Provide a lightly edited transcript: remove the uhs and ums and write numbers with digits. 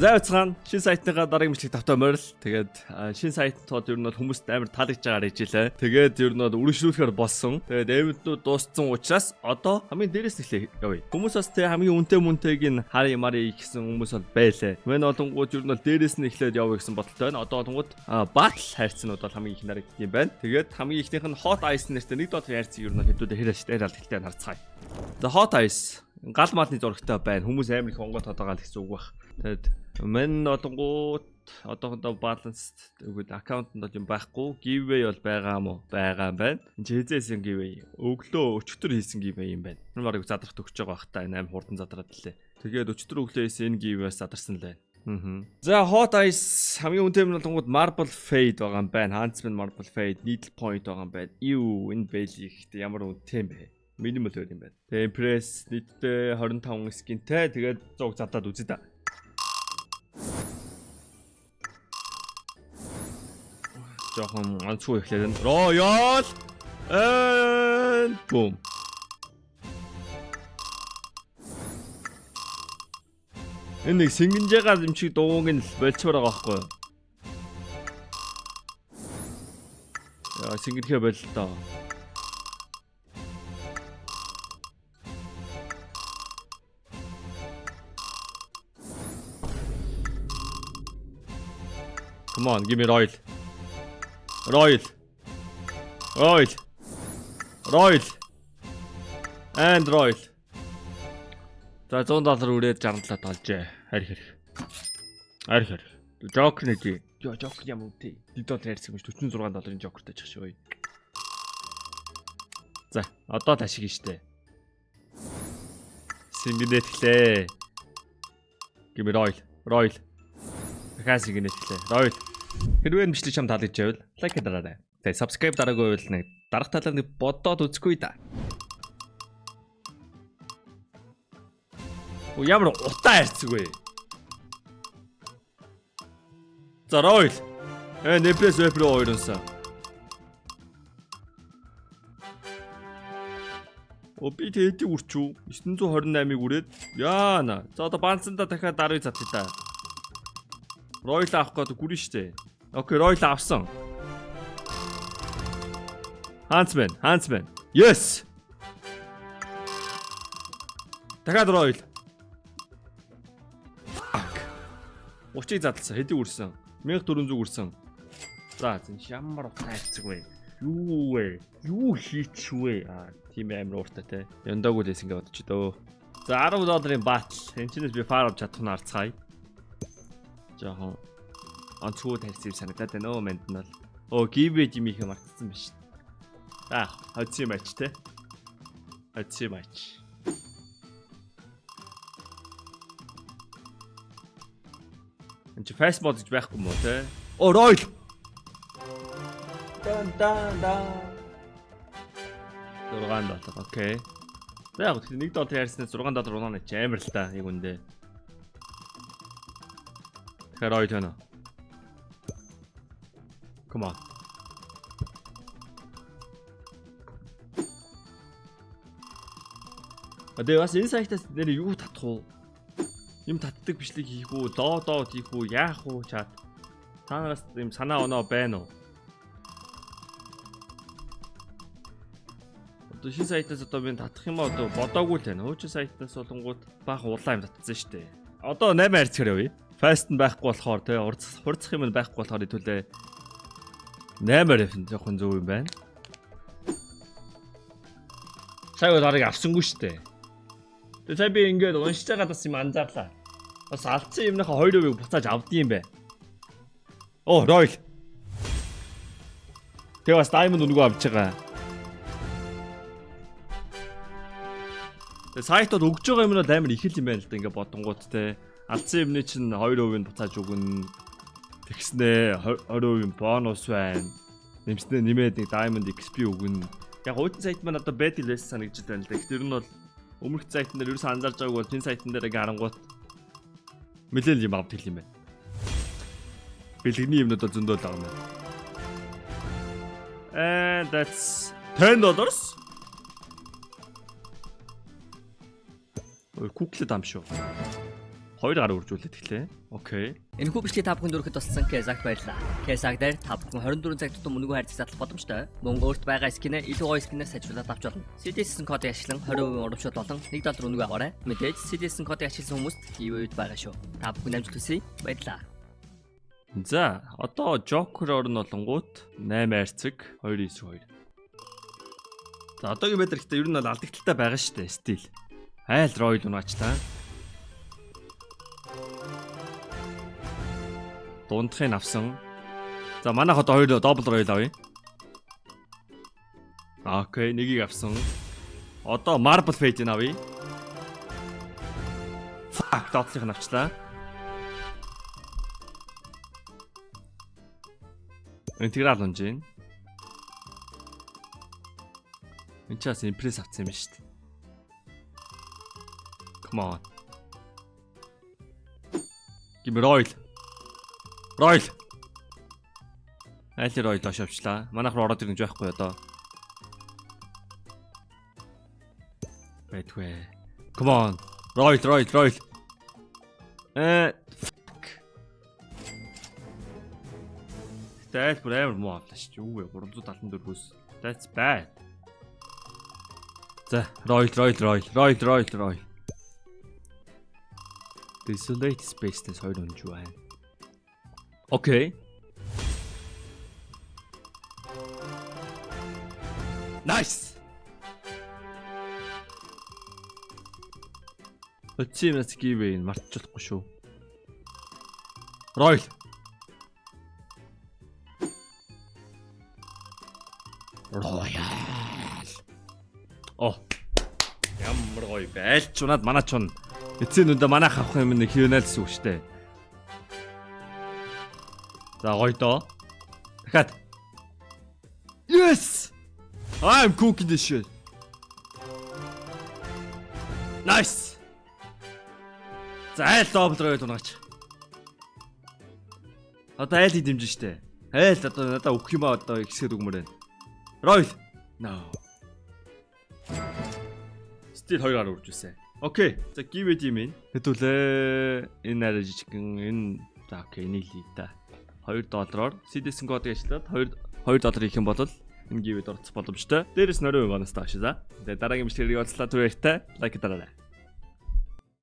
За уцгаан шин сайтныхаа дараагийн мэдлэг тавтай морил. Тэгээд шин сайтууд ер нь бол хүмүүст амар таалагдж байгаагаар хэлээ. Тэгээд ер нь бол үргэлжлүүлэхээр болсон. Тэгээд эвентүүд дууссан учраас одоо хамгийн дээрээс нэхлээ явъя. Хүмүүс бас тэг хамгийн үнэтэй мөнтэйг нь хари мари гэсэн хүмүүс бол байлаа. Мэн олонгууд ер нь бол дээрээс нь эхлээд явъя гэсэн бодолтой байна. Одоо олонгууд батл хайрцнууд бол хамгийн их нарагддаг юм байна. Тэгээд хамгийн ихнийх нь hot ice нэртэй $1 хайрцаг ер нь бол хэдүүдээ хэрэг алдaltaй харцгаая. The hot ice гал малны зурагтай байна. Хүмүүс амар их онгоо тодорхойл гэсэн үг баг. Тэгээд мен олонгууд одоохондоо баланс өгөөд аккаунтанд юм байхгүй. Giveaway бол байгаа юм уу? Байгаа юм байна. Энд хэзээсэн giveaway? Өглөө өчтөр хийсэн giveaway юм байна. Энэ барыг задрахт өгч байгаа бах та энэ аим хурдан задраад лээ. Тэгээд өчтөр өглөө хийсэн энэ giveaway-с задарсан лээ. За hot ice хамгийн үнэтэй нь олонгууд marble fade байгаа юм байна. Huntsman marble fade needle point байгаа юм байна. Юу энэ бэлий ихтэй ямар үнэтэй юм бэ? Minimal өөр юм байна. Тэгээ impress нийтдээ 25 скинтэй. Тэгээд 100 задаад үзье да. Жохон онцгой ихлээр Royal and boom. Энэ нэг сэнгэнжээгаа юм шиг дууг нь болцоор байгаа байхгүй юу? Яа сэнгэнхээ бол л доо. Come on, give me Royal. Royal. Royal. Royal. And Royal. За $100 үрээд $67 толжээ. Харих. Joker нэг. Joker юм уу тий. $1 хайрцаг биш $46 Jokerтэй чих шүү. За, одоо ташиг штэ. Сингэнэтглээ. Give me Royal. Дахиад сингэнэтглээ. Royal. Хэрвээ бичлэг чам таалагдж байвал лайк дараарай. Тэгээ subscribe дараагүй байвал нэг дарах талаар нэг бодоод үзэхгүй да. Оо ямар утаа хайрцаг вэ? За Royal. Нэпрэс вэпрэ ойронсан. Оо би тэдий үрчүү 928-ыг үрээд яана. За одоо банцанда дахиад дарыг затъя да. Royal авах гэдэг гүрэн штэ. Окей, Royal авсан. Huntsman. Yes. Дахиад Royal. 30-ыг задлсан. Хэдий үрсэн? 1400 үрсэн. За, ямар хайрцаг вэ? Юу вэ? Юу хийчихвэ? Тийм амар ууртай те. Яндаагүй лээс ингэ бодчих дөө. За, $10 батл. Энэчнээс би фар авч чадах нь арцгаая. Жохон онцгой тарьсан санагдаад байна өө манд нь бол. Оо giveaway юм их мартсан биш. За, хоцсон матч те. Хоцсон матч. Энд чи fast mode гэж байхгүй юм уу те? Оо Royal. Дан. $6. Окей. За яг $1 хайрснаас $6 унаа ч амар л та яг үндэ. Royal тана. Come on. Одоо бас энэ сайтаас нэр юу татах уу? Юм татдаг бичлэг хийх үү? Доод хийх үү? Яах уу чад? Та нараас юм санаа оноо байна уу? Одоо шинэ сайтаас одоо би татах юм аа одоо бодоогүй л байна. Хуучин сайтаас болонгууд баах улаан юм татсан шүү дээ. Одоо 8 хайрцгаар явъя. Fast нь байхгүй болохоор те хурцах юм байхгүй болохоор хэдүүлээ 8-аар жоохон зөв юм байна. Сая дарыг авсангүй штэ. Тэгээ сая би ингээд уншиж байгаа бас юм анзаарлаа. Бас алдсан юмныхаа 2% буцааж авдсан юм бэ. Оо Royal. Тэгээ бас Diamond өнгөө авч байгаа. Тэгээ сайтууд өгж байгаа юм нь амар их л юм байна л да ингээд бодонгууд те. Алдсан юмны чинь 2% буцааж өгнө. Тэгснэ 20% бонус байна. Нэмснэ нэмээд нэг Diamond XP өгнө. Яг хуучин сайт маань одоо бэдэл байсан санагдаж байна л да. Тэр нь бол өмнөх сайтн дээр ерөөсөө анзаарч байгааг бол энэ сайтн дээр харангуут нэлээд юм авдаг юм байна. Бэлгэний юмнууд зөндөө л байгаа юм байна. And that's $10. Ой, куклет ам шүү. 2 гараа үржүүлээд эхлэе. Окей. Энэхүү бичлэгийг та бүхэнд өргөхөд туссан Кезагт баярлалаа. Кезаг дээр та бүхэн 24 цаг тутам үнэгүй хайрцаг задлах боломжтой. Мөн өөрт байгаа скинээ илүү гоё скинээр сайжруулаад авч болно. CDS-ийн кодыг ашиглан 20% урамшуул болон $1 үнэгүй аваарай. Мэдээж CDS-ийн кодыг ашигласан хүмүүст giveaway байгаа шүү. Та бүхэн амжилт хүсье. Баярлалаа. За, одоо Joker орн болонгууд 8 хайрцаг 292. За, одоогийн байдлаар ихтэй ер нь бол алдагдaltaй байгаа шүү дээ, стил. Айл Royal унаач та. Дундахыг авсан. За манайх одоо 2 double royal авъя. Окей, нэгийг авсан. Одоо marble page авъя. Fuck, дотлыг авчлаа. Интеграл унжин. Энэ чаас импресс авсан юм шүү дээ. Come on. Give me royal. Royal. Айлын royal авчлаа. Манайх руу ороод ирнэ байхгүй одоо. Байтгүй. Come on. Royal. Fuck. Тэтэл бүр амар муу авлаа шүү. Юу вэ? 374-өөс. That's bad. За, royal. Desolate space-тэс 2 унж байна. Окей. Nice. Өчигмэс giveaway мартчихлахгүй шүү. Royal. Оо. Ямар гоё байлч унаад манаа ч унаа. Эцсийн үндэ манайх авах юм нэг хийнэлсэн үг штэ. За гоё доо. Дахиад. Yes! I'm cooking this shit. Nice. За айл double royal унаач. Одоо айл дэмжин штэ. Айл одоо надаа өгөх юм аа одоо ихсэд өгмөр байна. Royal. No. Стил 2 гараа үржүүлсэн. Окей. За giveaway юм. Хэдүүлээ. Энэ арай жижигэн энэ за окей нэг лий та. $2-оор CDS-ийн кодыг ажиллаад $2 их юм бол энэ giveaway-д орцох боломжтой. Дээрээс нөрөө гонос тааш за. Тэгээ дараагийн бичлэгийг олцлаа түрээтэй лайк дараарай.